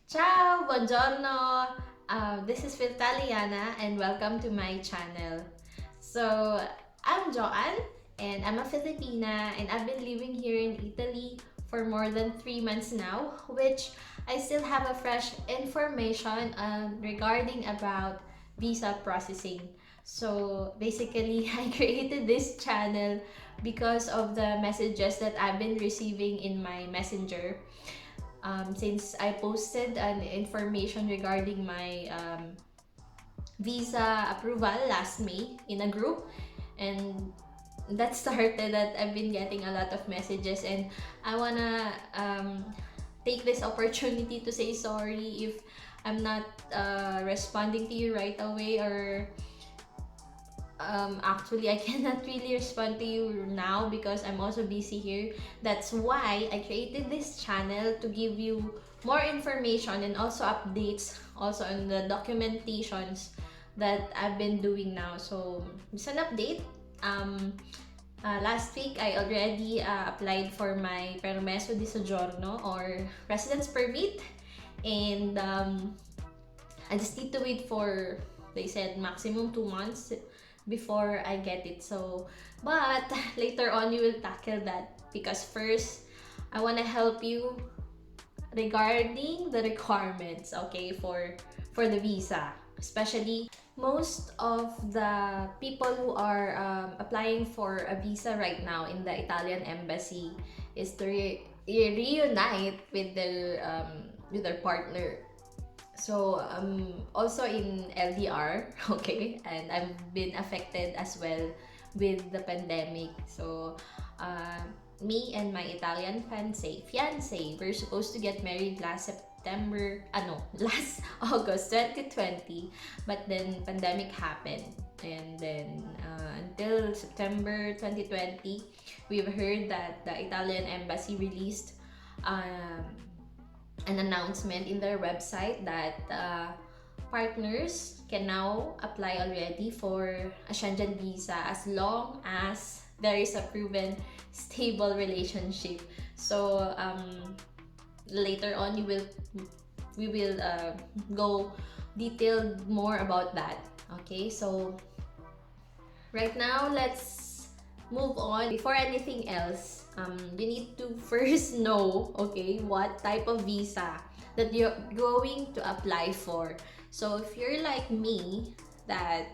Ciao, buongiorno. This is Filtaliana and welcome to my channel. So, I'm Joanne and I'm a Filipina and I've been living here in Italy for more than 3 months now, which I still have a fresh information regarding about visa processing. So basically, I created this channel because of the messages that I've been receiving in my messenger since I posted an information regarding my visa approval last May in a group, and that started that I've been getting a lot of messages, and I wanna take this opportunity to say sorry if I'm not responding to you right away, or actually I cannot really respond to you now because I'm also busy here. That's why I created this channel to give you more information and also updates also on the documentations that I've been doing now. So it's an update. Last week I already applied for my permesso di soggiorno or residence permit, and I just need to wait for, they said, maximum 2 months before I get it. So, but later on you will tackle that because first I want to help you regarding the requirements, okay, for the visa. Especially most of the people who are applying for a visa right now in the Italian embassy is to reunite with their partner. So also in LDR, okay, and I've been affected as well with the pandemic. So me and my Italian fiance, we're supposed to get married last September, last August 2020, but then pandemic happened, and then until September 2020, we've heard that the Italian embassy released an announcement in their website that partners can now apply already for a Schengen visa as long as there is a proven stable relationship. So later on we will go detailed more about that. Okay, so right now let's move on. Before anything else, you need to first know, okay, what type of visa that you're going to apply for. So if you're like me, that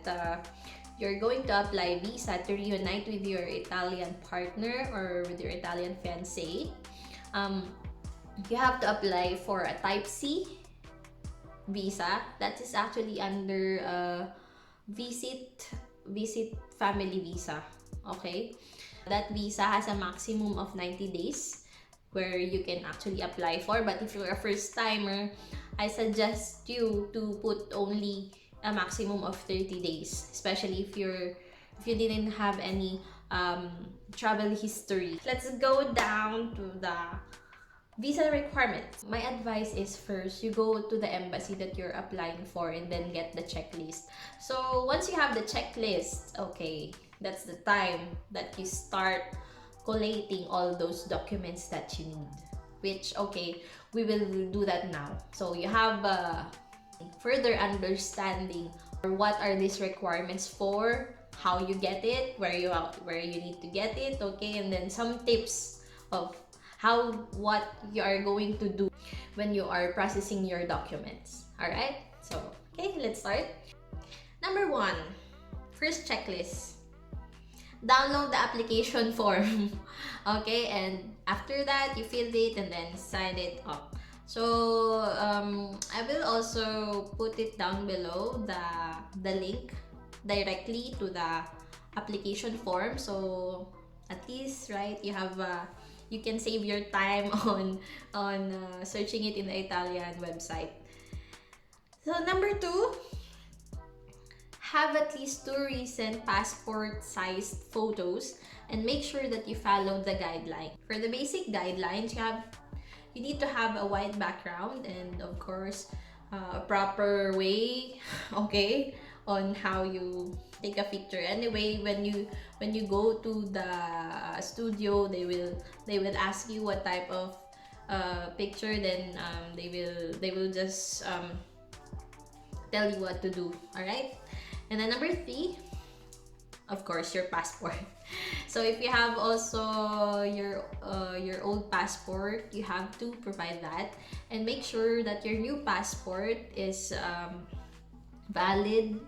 you're going to apply visa to reunite with your Italian partner or with your Italian fiancé, you have to apply for a type C visa. That is actually under visit family visa. Okay, that visa has a maximum of 90 days where you can actually apply for. But if you're a first timer, I suggest you to put only a maximum of 30 days, especially if you didn't have any travel history. Let's go down to the visa requirements. My advice is first you go to the embassy that you're applying for and then get the checklist. So once you have the checklist, okay, that's the time that you start collating all those documents that you need, which, okay, we will do that now. So you have a further understanding or what are these requirements for, how you get it, where you need to get it, okay, and then some tips of what you are going to do when you are processing your documents. All right, so okay, let's start. Number 1, first checklist. Download the application form. Okay, and after that you filled it and then sign it up. So I will also put it down below, the link directly to the application form, so at least, right, you can save your time on searching it in the Italian website. So number 2, have at least 2 recent passport-sized photos and make sure that you follow the guideline. For the basic guidelines, you need to have a white background and of course a proper way, okay, on how you take a picture. Anyway, when you go to the studio, they will ask you what type of picture, then they will just tell you what to do. All right. And then number 3, of course, your passport. So if you have also your old passport, you have to provide that, and make sure that your new passport is valid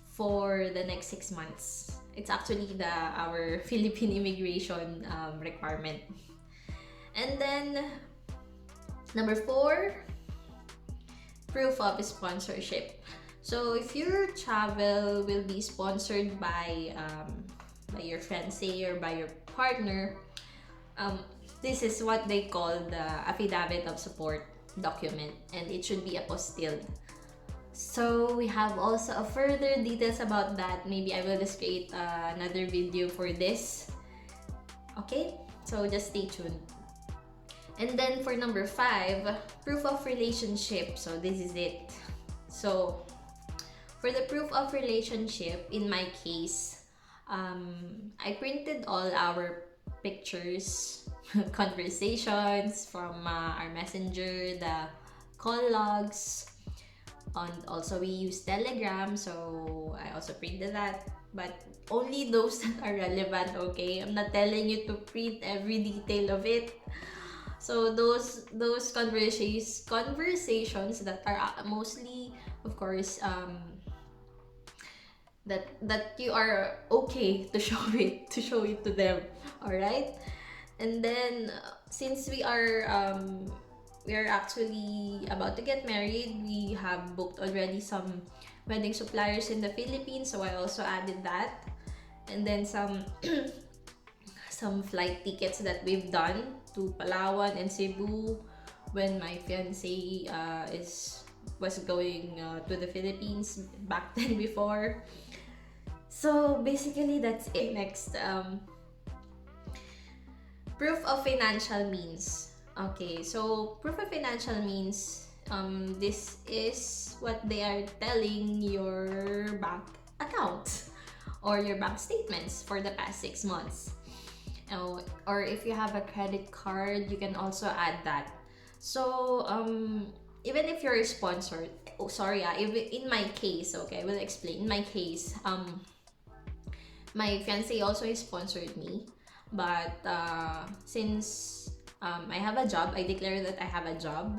for the next 6 months. It's actually our Philippine immigration requirement. And then number 4, proof of sponsorship. So if your travel will be sponsored by your fiancé or by your partner, this is what they call the affidavit of support document, and it should be apostilled. So we have also a further details about that. Maybe I will just create another video for this. Okay, so just stay tuned. And then for number 5, proof of relationship. So this is it. So for the proof of relationship, in my case, I printed all our pictures, conversations from our messenger, the call logs, and also we use Telegram, so I also printed that. But only those that are relevant, okay? I'm not telling you to print every detail of it. So those conversations that are mostly, of course, that you are okay to show it to them. All right. And then since we are actually about to get married, we have booked already some wedding suppliers in the Philippines, so I also added that. And then some some flight tickets that we've done to Palawan and Cebu when my fiancé was going to the Philippines back then before. So basically that's it. Next, proof of financial means. Okay, so proof of financial means, this is what they are telling your bank account or your bank statements for the past 6 months. Or if you have a credit card, you can also add that. So even if you're sponsored, even in my case, okay, I will explain. In my case, my fiancé also sponsored me, but since I have a job, I declare that I have a job.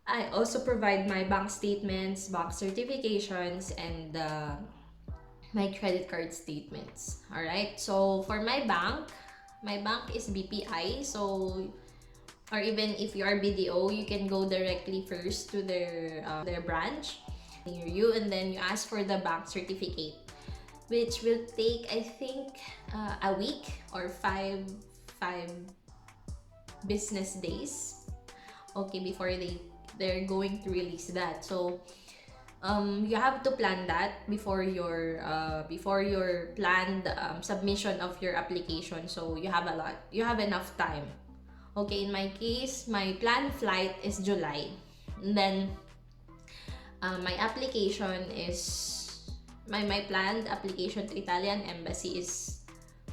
I also provide my bank statements, bank certifications, and my credit card statements. All right. So for my bank is BPI. So, or even if you are BDO, you can go directly first to their branch near you, and then you ask for the bank certificate, which will take, I think, a week or five business days. Okay, before they're going to release that. So you have to plan that before your planned submission of your application. So you have enough time. Okay, in my case, my planned flight is July, and then my application is my planned application to Italian embassy is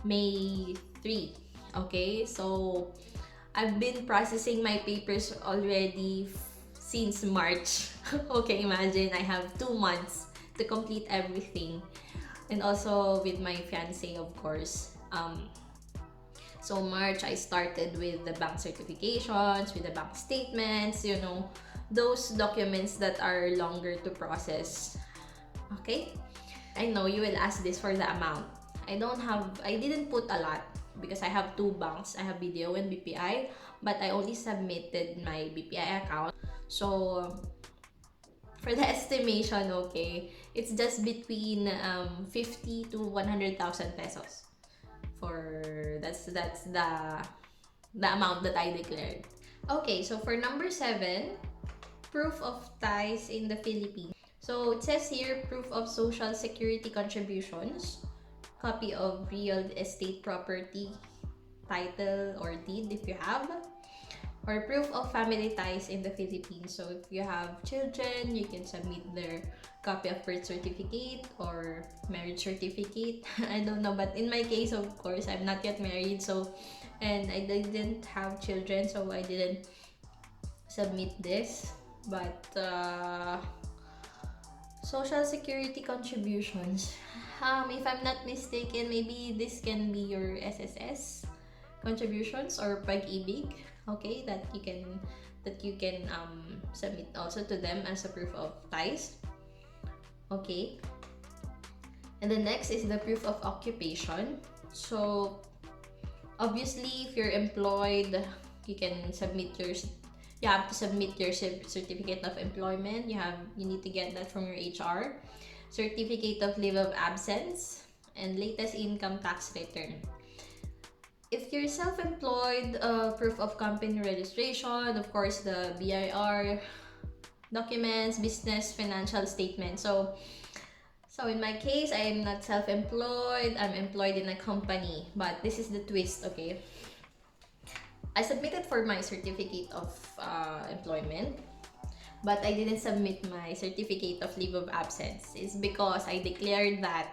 May 3. Okay, so I've been processing my papers already since March. Okay, imagine I have 2 months to complete everything, and also with my fiancé, of course. So March, I started with the bank certifications, with the bank statements, those documents that are longer to process. Okay, I know you will ask this for the amount. I didn't put a lot because I have 2 banks. I have BDO and BPI, but I only submitted my BPI account. So for the estimation, okay, it's just between 50 to 100,000 pesos. That's the amount that I declared. Okay, so for number 7, proof of ties in the Philippines. So it says here, proof of social security contributions, copy of real estate property, title or deed if you have, or proof of family ties in the Philippines. So if you have children, you can submit their copy of birth certificate or marriage certificate. I don't know, but in my case, of course, I'm not yet married, so and I didn't have children, so I didn't submit this. But social security contributions, if I'm not mistaken, maybe this can be your SSS contributions or pag-ibig, okay, that you can submit also to them as a proof of ties. Okay, and the next is the proof of occupation. So obviously, if you're employed, you can submit you have to submit your certificate of employment. You need to get that from your HR, certificate of leave of absence, and latest income tax return. If you're self-employed, proof of company registration, of course the BIR documents, business financial statement. So in my case, I am not self-employed, I'm employed in a company, but this is the twist, okay? I submitted for my certificate of employment, but I didn't submit my certificate of leave of absence. It's because I declared that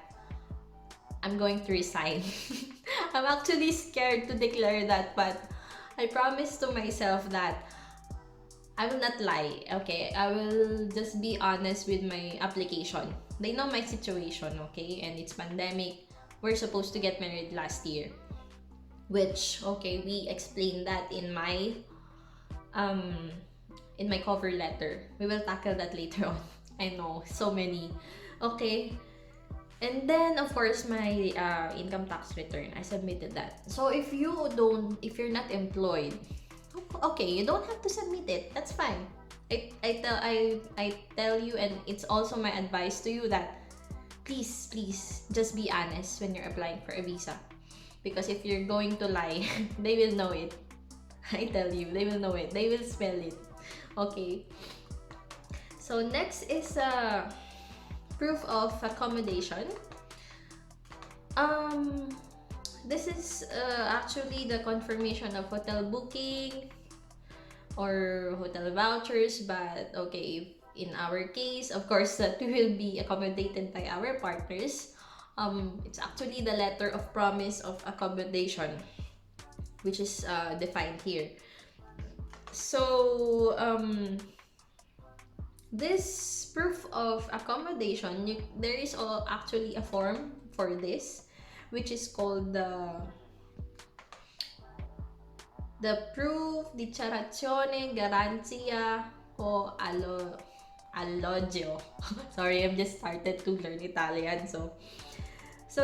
I'm going to resign. I'm actually scared to declare that, but I promised to myself that I will not lie, okay? I will just be honest with my application. They know my situation, okay? And it's pandemic. We're supposed to get married last year. Which, okay, we explained that in my cover letter. We will tackle that later on. I know, so many. Okay. And then, of course, my income tax return. I submitted that. So if you're not employed, okay, you don't have to submit it. That's fine. I tell you, and it's also my advice to you that please just be honest when you're applying for a visa. Because if you're going to lie, they will know it. I tell you, they will know it. They will smell it. Okay. So next is proof of accommodation. This is actually the confirmation of hotel booking or hotel vouchers, but okay, in our case, of course, that we will be accommodated by our partners. It's actually the letter of promise of accommodation, which is defined here. So this proof of accommodation, there is actually a form for this, which is called the proof dichiarazione garanzia o alloggio. Sorry, I've just started to learn Italian, so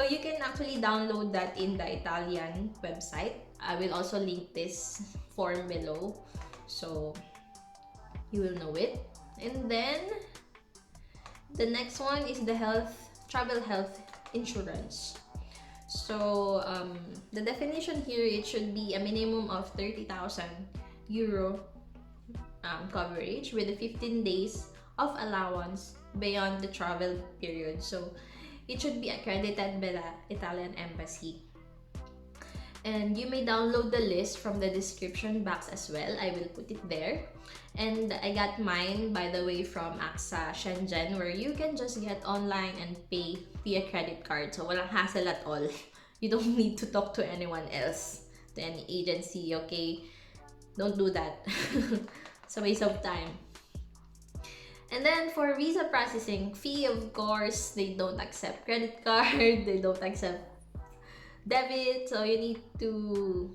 you can actually download that in the Italian website. I will also link this form below, so you will know it. And then the next one is the travel health insurance. So the definition here, it should be a minimum of 30,000 euro coverage with 15 days of allowance beyond the travel period. So it should be accredited by the Italian embassy. And you may download the list from the description box as well. I will put it there. And I got mine, by the way, from AXA Schengen, where you can just get online and pay via credit card. So walang hassle at all. You don't need to talk to anyone else, to any agency, okay? Don't do that. It's a waste of time. And then for visa processing fee, of course, they don't accept credit card, they don't accept debit, so you need to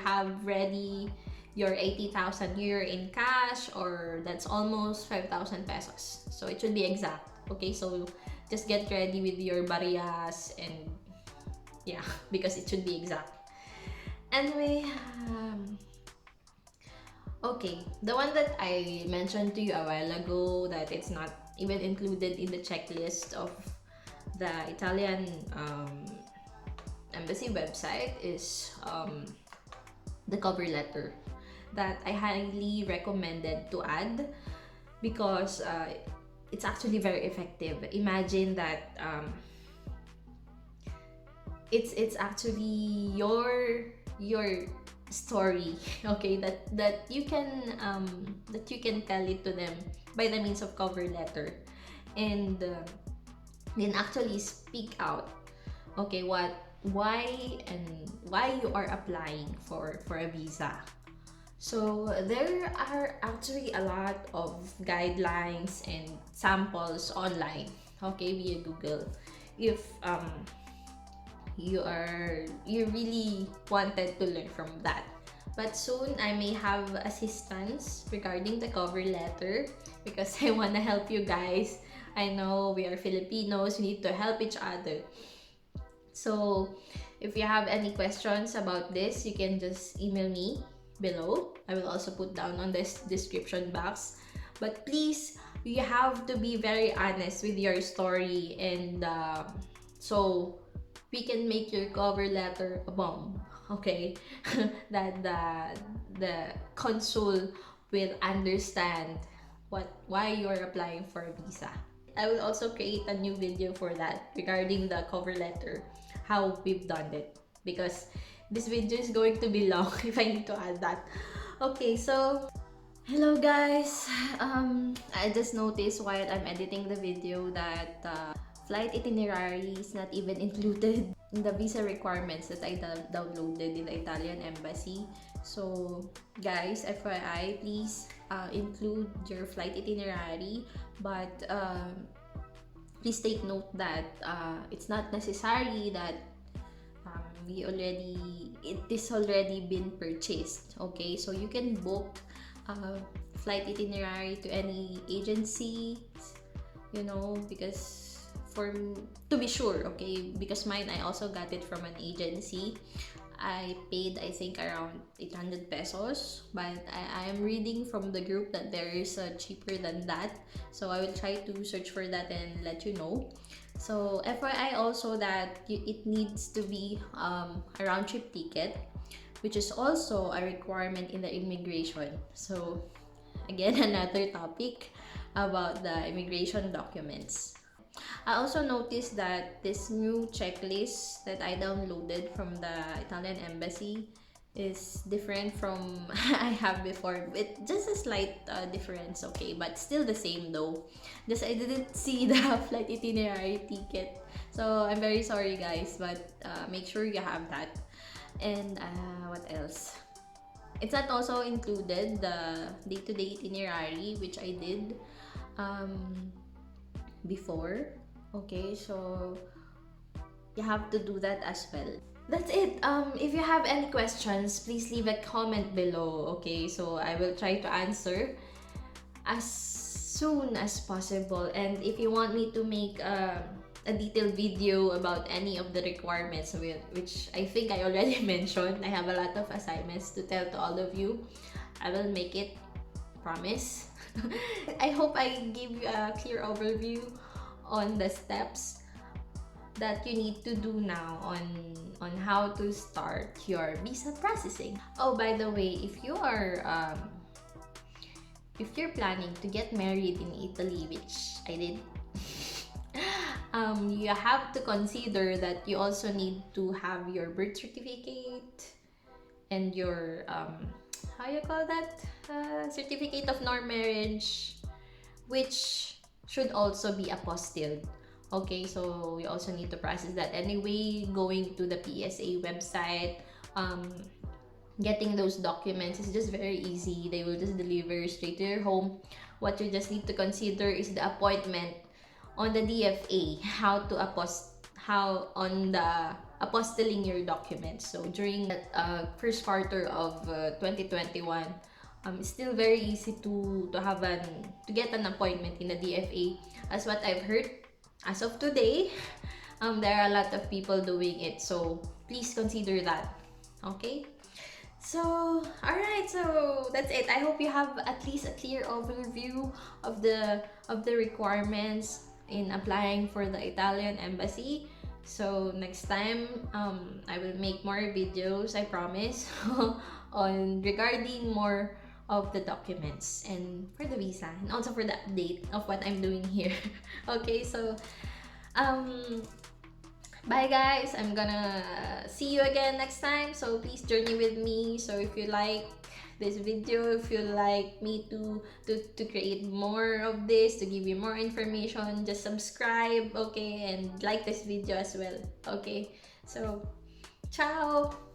have ready your 80,000 euro in cash, or that's almost 5,000 pesos. So it should be exact, okay? So just get ready with your barrias, and yeah, because it should be exact. Anyway, okay, the one that I mentioned to you a while ago, that it's not even included in the checklist of the Italian embassy website, is the cover letter, that I highly recommended to add, because it's actually very effective. Imagine that it's actually your story, okay, that you can tell it to them by the means of cover letter, and then actually speak out, okay, what why you are applying for a visa. So there are actually a lot of guidelines and samples online, okay, via Google. If you really wanted to learn from that. But soon I may have assistance regarding the cover letter because I want to help you guys. I know we are Filipinos, we need to help each other. So if you have any questions about this, you can just email me below. I will also put down on this description box. But please, you have to be very honest with your story, and so we can make your cover letter a bomb, okay? That the consul will understand why you are applying for a visa. I will also create a new video for that regarding the cover letter, how we've done it, because this video is going to be long if I need to add that. Okay, so hello guys. I just noticed while I'm editing the video that flight itinerary is not even included in the visa requirements that I downloaded in the Italian embassy. So guys, FYI, please include your flight itinerary, but please take note that it's not necessary that it is already been purchased. Okay, so you can book flight itinerary to any agency, you know, because to be sure, okay, because mine, I also got it from an agency. I paid, I think, around 800 pesos, but I am reading from the group that there is a cheaper than that, so I will try to search for that and let you know. So FYI also that it needs to be a round-trip ticket, which is also a requirement in the immigration. So again, another topic about the immigration documents. I also noticed that this new checklist that I downloaded from the Italian embassy is different from I have before. It just a slight difference, okay, but still the same though. Just I didn't see the flight itinerary ticket, so I'm very sorry guys, but make sure you have that. And what else? It's not also included the day-to-day itinerary, which I did before. Okay, so you have to do that as well. That's it. If you have any questions, please leave a comment below. Okay, so I will try to answer as soon as possible. And if you want me to make a detailed video about any of the requirements, which I think I already mentioned, I have a lot of assignments to tell to all of you. I will make it, promise. I hope I give you a clear overview on the steps that you need to do now on how to start your visa processing. Oh, by the way, if you're planning to get married in Italy, which I did, you have to consider that you also need to have your birth certificate and your how you call that, certificate of non-marriage, which should also be apostilled. Okay, so we also need to process that anyway. Going to the PSA website, getting those documents is just very easy. They will just deliver straight to your home. What you just need to consider is the appointment on the DFA, how on the apostilling your documents. So during that first quarter of 2021, it's still very easy to get an appointment in the DFA. As what I've heard, as of today, there are a lot of people doing it. So please consider that. Okay. So alright, so that's it. I hope you have at least a clear overview of the requirements in applying for the Italian embassy. So next time, I will make more videos, I promise, on regarding more of the documents and for the visa, and also for the update of what I'm doing here. Okay, so bye guys, I'm gonna see you again next time, so please journey with me. So if you like this video, if you like me to create more of this, to give you more information, just subscribe, okay, and like this video as well. Okay, So, ciao!